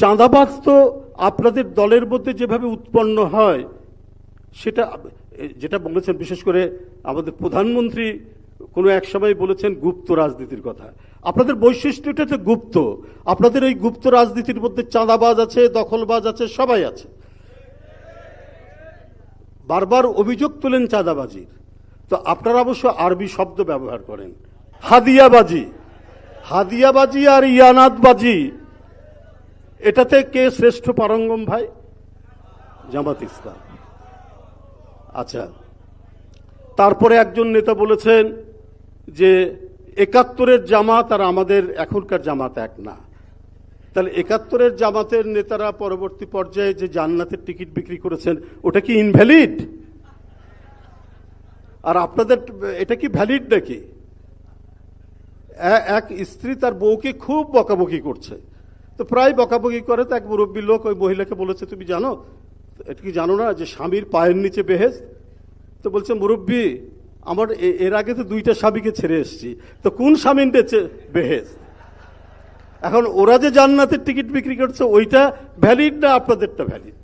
চাঁদাবাজ তো আপনাদের দলের মধ্যে যেভাবে উৎপন্ন হয় সেটা যেটা বলেছেন, বিশেষ করে আমাদের প্রধানমন্ত্রী কোনো এক সময় বলেছেন গুপ্ত রাজনীতির কথা। আপনাদের বৈশিষ্ট্যটা তো গুপ্ত। আপনাদের এই গুপ্ত রাজনীতির মধ্যে চাঁদাবাজ আছে, দখলবাজ আছে, সবাই আছে। বারবার অভিযোগ তোলেন চাঁদাবাজির, তো আপনারা অবশ্য আরবি শব্দ ব্যবহার করেন, হাদিয়াবাজি। হাদিয়াবাজি আর ইয়ানাতবাজি, এটাতে কে শ্রেষ্ঠ পারঙ্গম ভাই? জামাত ইসলাম। আচ্ছা, তারপরে একজন নেতা বলেছেন যে ৭১-এর জামাত আর আমাদের এখনকার জামাত এক না। তাহলে ৭১-এর জামাতের নেতারা পরবর্তী পর্যায়ে যে জান্নাতের টিকিট বিক্রি করেছেন ওটা কি ইনভ্যালিড? আর আপনাদের এটা কি ভ্যালিড নাকি? এক স্ত্রী তার বউকে খুব বকাবকি করছে, তো প্রায় বকাবকি করে, তো এক মুরব্বী লোক ওই মহিলাকে বলেছে, তুমি জানো, এটা কি জানো না যে স্বামীর পায়ের নিচে বেহেশত? তো বলছে, মুরব্বী আমার এর আগে তো 2টা স্বামীকে ছেড়ে এসেছি, তো কোন স্বামীর বেহেশত? এখন ওরা যে জান্নাতের টিকিট বিক্রি করছে ওইটা ভ্যালিড না আপনাদেরটা ভ্যালিড?